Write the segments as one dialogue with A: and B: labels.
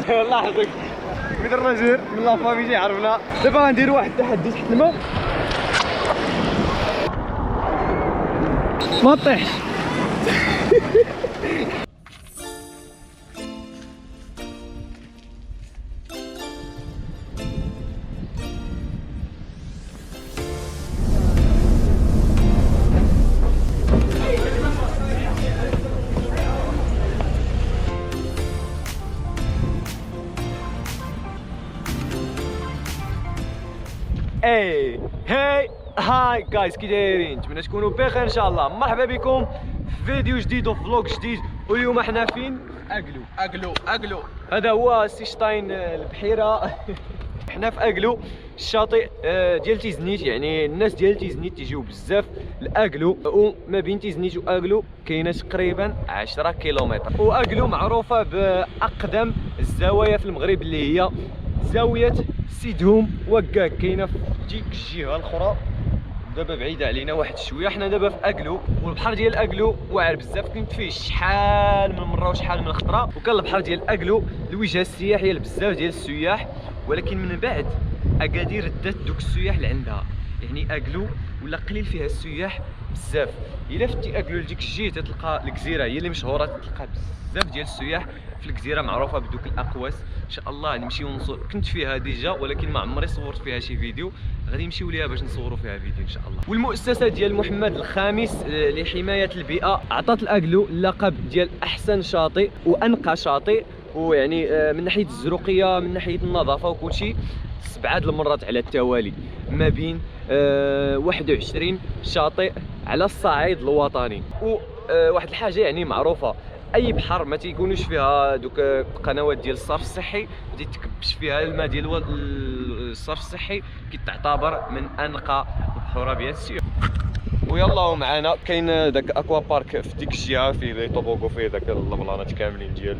A: الله يحفظك كي درنا جير من لافامي جي عرفنا دابا غندير واحد التحدي تحت الماء ما طيحش. اي هاي هاي جايز كي دايرين؟ نتمنى تكونوا بخير ان شاء الله. مرحبا بكم في فيديو جديد وفي فلوق جديد. واليوم حنا فين؟ اقلو. هذا هو سيشتاين البحيره. حنا في اقلو الشاطئ ديال تيزنيت، يعني الناس ديال تيزنيت تيجيو بزاف لاقلو، وما بين تيزنيت واقلو كاينه تقريبا 10 كيلومتر. واقلو معروفه باقدم الزوايا في المغرب اللي هي زاويه سيدهم وكاك، كاينه في ديك الجهه الاخرى دابا بعيده علينا واحد شويه. حنا دابا في اقلو، والبحر ديال اقلو واعر بزاف، كنت فيه شحال من مره وشحال من خطره. وكان البحر ديال اقلو الوجهه السياحيه لبزاف ديال السياح، ولكن من بعد اكادير دات دوك السياح لعندها، يعني اقلو ولا قليل فيها السياح بزاف. الا فتي اقلو لديك الجهه تلقى الجزيره هي اللي مشهوره، تلقى بزاف ديال السياح في الجزيره معروفه بدوك الاقواس. ان شاء الله نمشيو نصور، كنت فيها ديجا ولكن ما عمري صورت فيها شي فيديو، غادي نمشيو ليها باش نصوروا فيها فيديو ان شاء الله. والمؤسسه ديال محمد الخامس لحمايه البيئه عطات الاقلو اللقب ديال احسن شاطئ وانقى شاطئ، ويعني من ناحيه الزروقيه من ناحيه النظافه وكلشي 7 المرات على التوالي، ما بين 21 شاطئ على الصعيد الوطني. وواحد الحاجه يعني معروفه، اي بحر ما تيكونوش فيها دوك القنوات ديال الصرف الصحي، ما تيتكبش فيها الماء ديال الصرف الصحي، كيتعتبر من انقى البحور ديال السياح. ويلا معنا كاين داك اكوا بارك في ديك الجهه، فيه لي طوبوغو، فيه داك البلانات كاملين ديال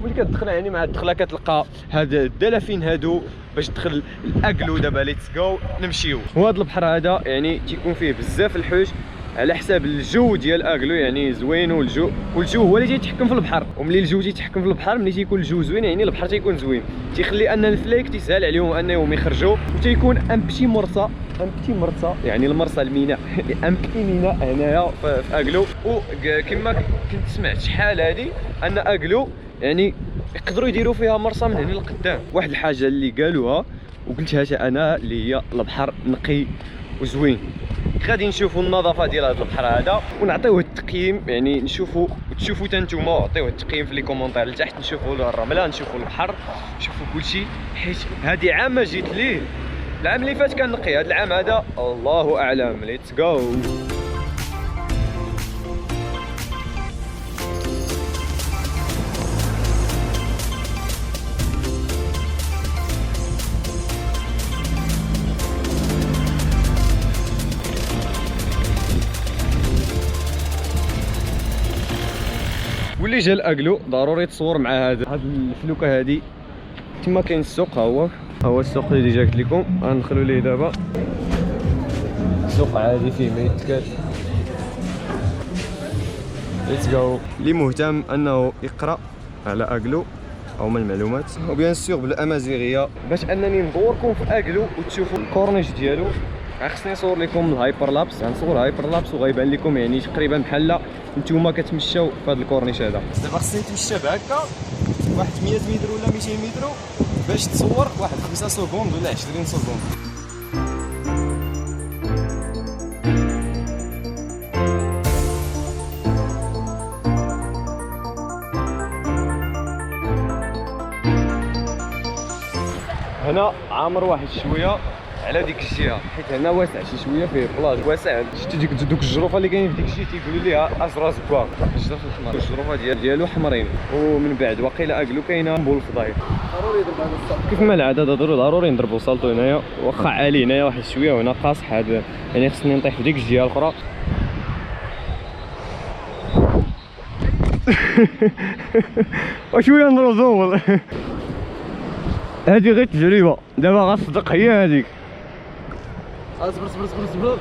A: ملي كتدخل يعني مع الدخله كتلقى هاد الدلافين هادو باش تدخل الاقلو. دابا ليتس جو نمشيو. وهذا البحر هذا يعني تيكون فيه بزاف الحوت على حساب الجو ديال اقلو، يعني زوين، والجو هو اللي تيتحكم في البحر. وملي الجو تيتحكم في البحر، ملي تيكون الجو زوين يعني البحر تيكون زوين، تيخلي ان الفلايك تيسهل عليهم انهم يخرجوا. وتيكون ان بتي مرصه يعني المرصه الميناء ان بتي ميناء هنايا في اقلو. وكما كنت سمعت شحال هادي ان اقلو يعني يقدروا يديروا فيها مرصه من هنا لقدام. واحد الحاجه اللي قالوها وقلتها حتى انا، اللي هي البحر نقي وزوين. غادي نشوفوا النظافه ديال هذا البحر هذا ونعطيوه التقييم، يعني نشوفوا وتشوفوا حتى نتوما، عطيوه التقييم في لي كومونتير لتحت. نشوفوا الرمله، نشوفوا البحر، نشوفوا كلشي، حيت هذه عام ما جيت ليه. العام اللي فات كان نقي، هذا العام هذا الله اعلم. ليتس جو. واللي جا لاقلو ضروري تصور مع هاد الفلوكه هادي. تما كاين السوق، ها هو السوق اللي ديجا قلت لكم. غندخلوا ليه دابا. السوق عادي فيه ما يتكال. ليتس جو. اللي مهتم انه يقرا على اقلو او من المعلومات وبيان سور بالامازيغيه، باش انني ندوركم في اقلو وتشوفوا الكورنيش ديالو، خصني نصور لكم الهايبر لابس. غنصور هايبر لابس وغيبان لكم يعني تقريبا بحال نتوما كتمشاو في هذا الكورنيش هذا. دابا خصني نتمشى بهكا واحد 100 متر ولا 200 متر باش تصور واحد 5 سكوند ولا 20 سكوند. هنا عامر واحد شويه على ديك الجهه، حيت هنا واسع شي شويه، فيه بلاج واسع. شتي دوك الجروفه اللي كاينين في ديك الجهه تيقولوا ليها ازراز كوا، الجرف الاحمر، الجروفه ديالو حمرين. ومن بعد واقيلا اقلو كاينه بول فضاي. ضروري نضرب هذا السالطو كيف ما العاده، ضروري نضربوا سالطو هنايا. واخا عالي هنايا واحد شويه وهنا قاصح، هذا يعني خصني نطيح في ديك الجهه الاخرى. وشويه نضرب زول. هذه غير تجربه، دابا غتصدق هي هذيك. اصبر صبر صبر صبر.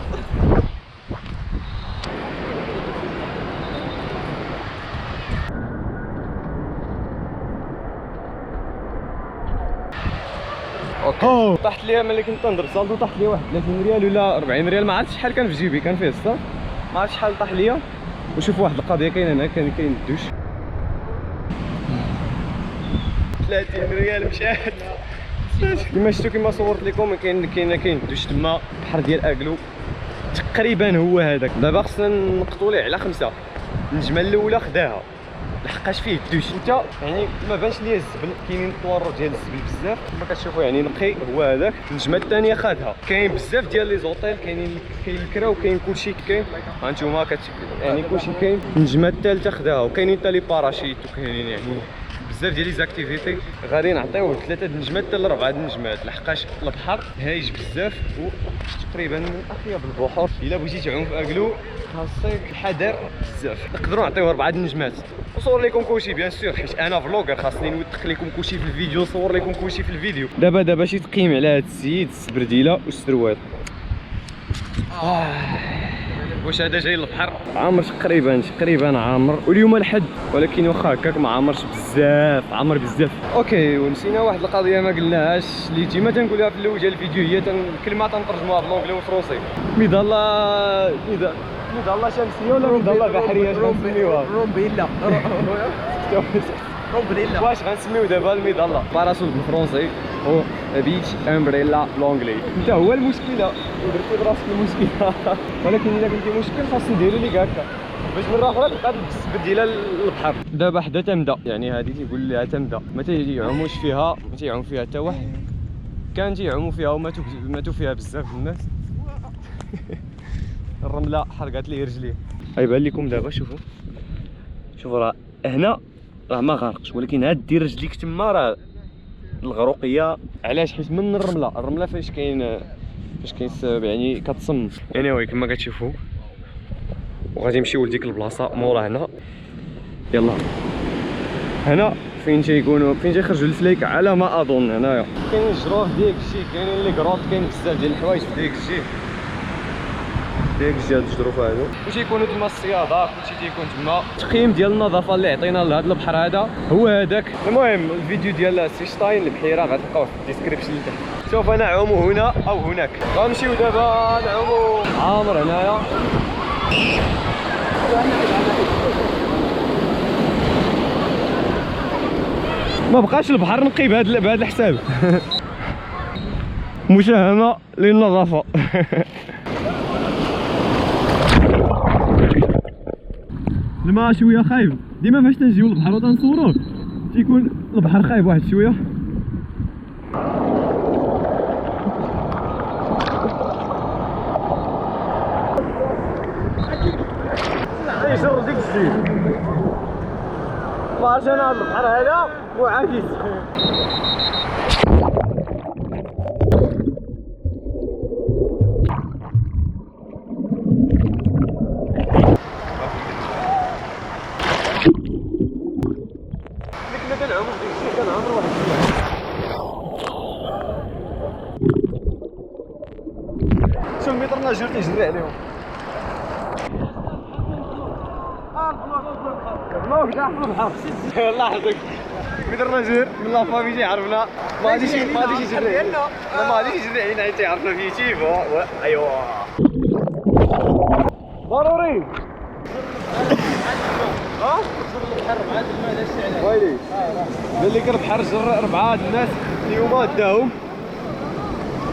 A: اوكي طاحت ليا ملي كنت تنضرب صالدو، طاحت ليا واحد 30 ريال ولا 40 ريال، ما عرفتش شحال كان في جيبي، كان فيه الصاف ما عرفتش شحال طاح ليا. وشوف واحد القضيه كاينه هنا، كاين الدوش 30 ريال مشات. كما شفتوا كما صورت لكم كاين الدوش تما بحر ديال اكلو تقريبا هو هذاك. دابا خصنا نقطوا ليه على 5. النجمه الاولى خداها لحقاش فيه الدوش، انت يعني ما بانش ليا الزبل، كاينين الطوارو ديال الزبل بزاف كما كتشوفوا يعني نقي هو هذاك. النجمه الثانيه خادها. كاين بزاف ديال لي زوطيل، كاين الكرا وكاين كلشي كاين، ها انتوما يعني كلشي كاين. النجمه الثالثه خداها، وكاينين حتى لي باراشيت وكاينين يعني بزاف ديال لي زاكتيفيتي. غادي نعطيوه 3 النجمات حتى ل 4 النجمات لحقاش البحر هايج بزاف وتقريبا من اطيب البحور. الا بغيتي تعوم في اكلو خاصك الحذر بزاف. نقدروا نعطيوه 4 النجمات ونصور لكم كلشي بيان سور، حيت انا فلوغر خاصني نوثق لكم كلشي في الفيديو، نصور لكم كلشي في الفيديو. دابا شي تقييم على هذا السيد السبرديله والسروال. واش هذا جاي للبحر؟ عامر تقريبا عامر، واليوم الحد ولكن واخا هكاك ما عامرش بزاف، عامر بزاف. اوكي ونسينا واحد القضيه ما قلناهاش اللي ديما تنقولها في الاول ديال الفيديو، هي الكلمه تنترجموها بالونجلي والفرنسي. مظله شمسيه ولا مظله بحريه؟ غنسميوها رومبيلا. رومبريلا. واش غنسميو دابا المظله؟ باراسول بالفرنسي و بيتش امبريلا بالونجلي. انت هو المشكله ودرتي براسك المشكله. ولكن الا كنتي مشكل خاص نديرو ليك هكا باش مره اخرى تبقى تبدلها للبحر. دابا حدا تمدا، يعني هذه تيقول لها تمدا، ما تيعوموش فيها، ما تيعوم فيها حتى واحد. كان تيعوموا فيها وماتوا فيها بزاف الناس. الرمله حرقات ليه رجليه. غيبان لكم دابا شوفوا راه هنا راه ما غارقش، ولكن هاد دير رجليك تما راه الغروقيه. علاش؟ حيت من الرمله فاش كاين السبب يعني كتصم. anyway كما كتشوفوا وغادي نمشيو لديك البلاصه مورا هنا. يلا هنا فين تيخرجوا الفليك على ما اظن. هنايا كاين الجروف ديك الشيء، كاينين لي كروط، كاين بزاف ديال الحوايج في ديك الشيء. هاد الجروف هادو وتيكونوا تما الصيادات، كلشي تيكون تما. التقييم ديال النظافه اللي عطينا لهذا البحر هذا هو هذاك. المهم الفيديو ديال سيشتاين البحيره غتلقاوه في الديسكريبشن اللي تحت. سوف نعوم هنا او هناك. غنمشيو دابا نعوموا عامر هنايا. ما بقاش البحر نقي بهذا الحساب. مساهمه للنظافه. الماء شويه خايب، ديما فاش تنجيو للبحر وتنصوروه تيكون البحر خايب واحد شويه. يجر ديك الزيت ما عرفتش انا هاد البحر هذا وعاكس. شوف المتر ناجور تيجري عليهم. الله يحفظك متر ناجور من لافامي تيعرفنا. ما غاديش يجري علينا، ما غاديش يجري علينا حيت تيعرفنا في تيفو. ايوا ضروري. ويلي قال لك البحر جر 4 الناس اليوم داهم.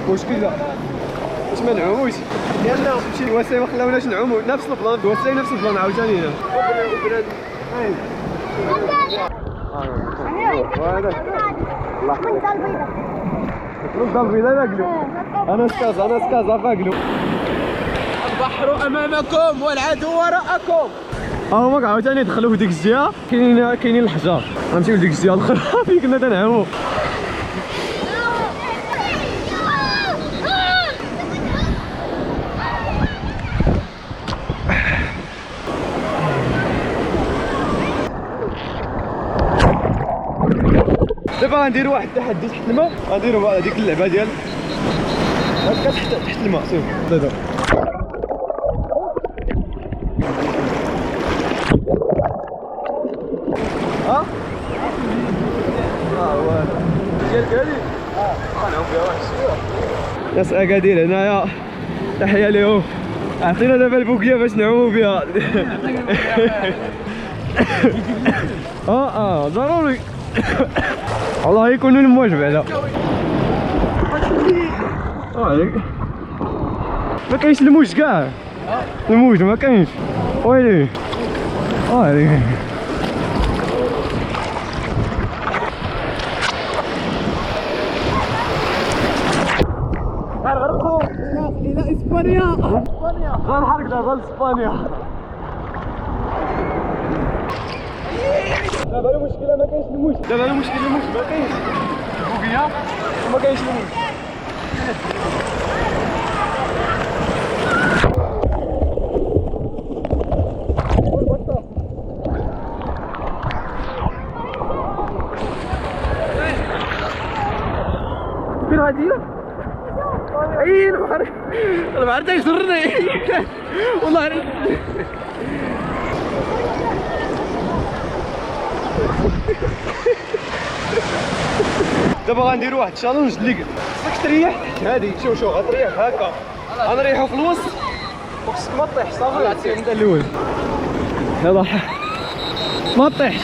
A: واش كذا واش ما نعوموش؟ يلا نمشي واسي ما خلاوناش نعوموا نفس البلان. واسي نفس البلان عاوتاني هنا. وهذا الله البيضاء ناكلو. انا سكازا فاكلو. البحر امامكم والعدو وراءكم. هما عاوتاني دخلوا في ديك الجهه، كاينين الحجار. غنمشيو لديك الجهه الاخرى فين كنا تنعوموا. دابا غنديروا واحد التحدي تحت الماء، غنديروا هذيك اللعبه ديال هكا تحت الماء سير زيدو ها هو ديالك هادي غنعوم فيها واحد شويه ناس اكادير هنايا تحيه ليهم عطينا دابا البوكيه باش نعومو بها ضروري والله يكونوا الموج بعدا ما كاينش الموج كاع الموج ما كاينش ويلي ويلي غنغرقوا الى اسبانيا غنحرق دابا لاسبانيا دابا المشكله ما كاينش الموج دابا المشكله الموج ما كاينش البوكيه وما كاينش الموج فين غادي اي البحر تيجرني والله دابا غنديروا واحد الشالونج اللي خصك تريح هادي شوف غتريح هكا غنريحو في الوسط وخصك ما طيحش صافي عرفتي انت الاول يلا ما طيحش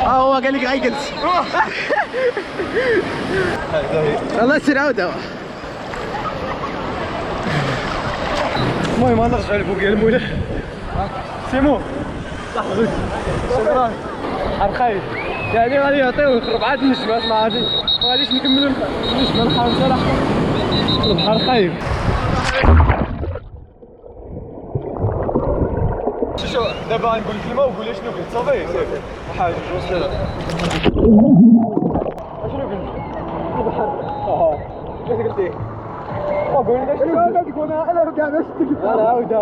A: هو قال لك غيجلس الله يسير عاود المهم غنرجعو للبوكيه المولى سيمو لحظة شكرا بحر خايف يعني غادي يعطيو 4 النجمات ما غاديش نكملو النجمة الخامسة لحظة البحر خايف شو دابا غنقول لك الماء وقول لي شنو قلت صافي حاجة وصلنا شنو قلت؟ البحر كيف قلتي؟ قول لي شنو قلت؟ انا كاع باش تقلت غنعاودها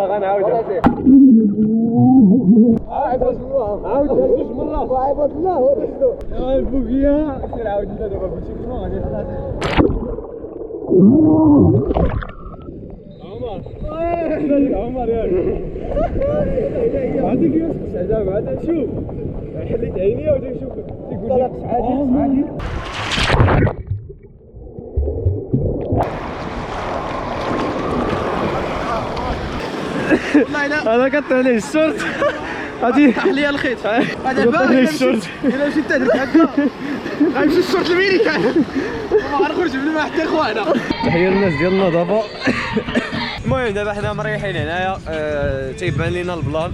A: عاودها جوج مرات وعيبات الله ورسلو البوكيه سير عاود انت دابا قلتي شنو غادي عمر ياك عندك يوسف عجاب هذا شوف حليت عينيا وجا نشوف تيقول لك عادي هذا قطع عليه الشورت غادي طاح لي الخيط هذا باغي الشورت الا مشيت درت هكا غنمشي الشورت الميريكان وما غنخرج من الماء حتى خونا تحيه للناس ديالنا دابا المهم دابا حنا مريحين هنايا تيبان لينا البلان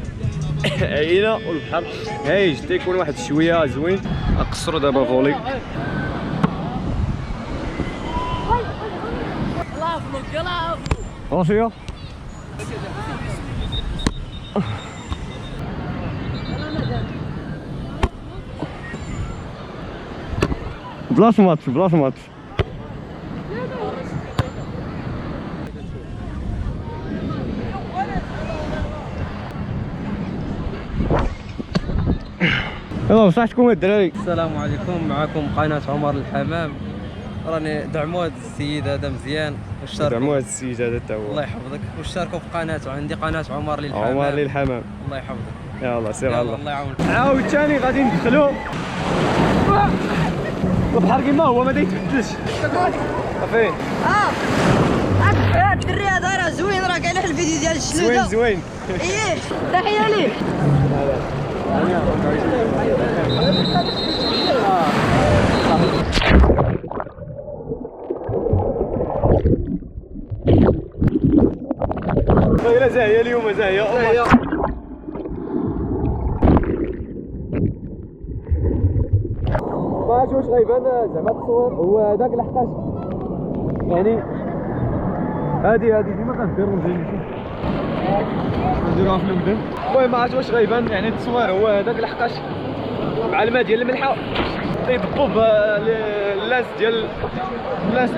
A: عينا والبحر هايج تيكون واحد شويه زوين نقصروا دابا فولي راسيه بلاص ماتش يلا بصحتكم الدراري.
B: السلام عليكم، معكم قناة عمر الحمام. راني دعموا هذا السيد هذا مزيان واشتركوا.
A: دعموا هذا السيد هذا تا هو.
B: الله يحفظك، واشتركوا في قناته، عندي قناة عمر للحمام.
A: عمر للحمام.
B: الله يحفظك.
A: يلا سير على الله.
B: الله يعاونك.
A: عاود ثاني غادي ندخلوا. البحر كيما هو ما يتبدلش. صافي.
C: الدري هذا راه زوين، راه كاين الفيديو ديال الشلوده.
A: زوين.
C: ايه تحيه ليه. غير زاهيه اليوم زاهيه. ما عرفتش واش غيبان زعما التصوير هو هذاك لحقاش يعني هادي ديما كنديرو نديروها في المدن. المهم ما عرفتش واش غيبان يعني التصوير هو هذاك لحقاش مع الماء ديال الملحه تيضبوا باللاس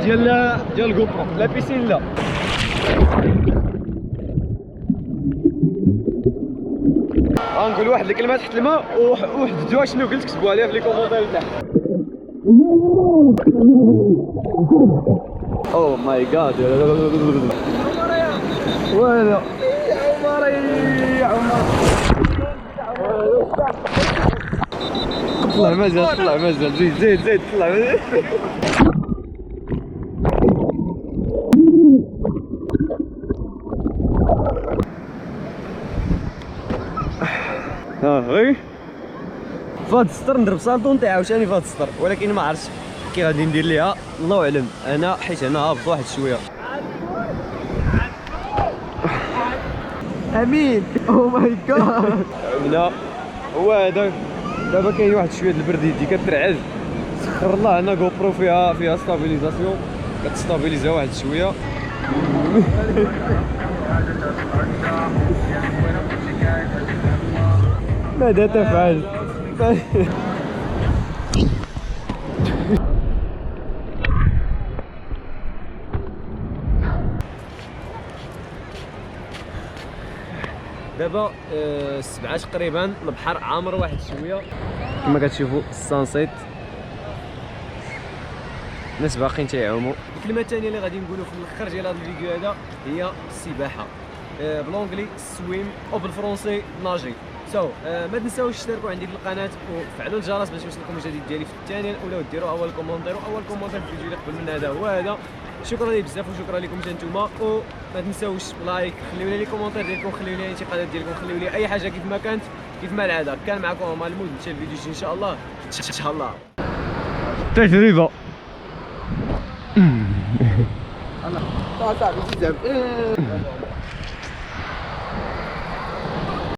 C: ديال الكوبرو لا بيسين لا. غنقول واحد الكلمه تحت الماء وحددوها شنو قلت كتبوا عليها في لي كومونتير تحت.
A: اوه ماي جاد وين يا عمر يا عمر طلع مازال طلع مازال زيد زيد زيد طلع مازال ها غير فهاد السطر نضرب سالطو نطيح عاوتاني فهاد السطر ولكن ما عرفتش كي غادي ندير ليها الله اعلم انا حيت هنا هابط واحد شويه امين او ماي جاد لا هو هذا دابا كاين واحد شويه البرد يدي كترعد سخر الله هنا جو برو فيها ستابيليزاسيون كتستابيليزا واحد شويه ماذا تفعل دابا 7 تقريبا البحر عامر واحد شويه كما كتشوفوا السانسيت الناس باقيين تيعوموا. الكلمه الثانيه اللي غادي نقولوا في الاخر ديال هذا الفيديو هذا هي السباحه بالونجلي سويم او بالفرونسي ناجي. ما تنساوش تشتركوا عندي في القناه وفعلوا الجرس باش يوصلكم الجديد ديالي في الثانيه الاولى وديروا اول كومونتير في الفيديو اللي قبل من هذا هو هذا. شكرا لي بزاف وشكرا لكم نتوما وما تنساوش لايك خليو لي كومونتير ديالكم خليو لي الانتقادات ديالكم خليو لي اي حاجه كيف ما كانت كيف ما العاده. كان معكم عمر المود نتمنى الفيديو الجاي ان شاء الله ان شاء الله تجربه
C: صافي بزاف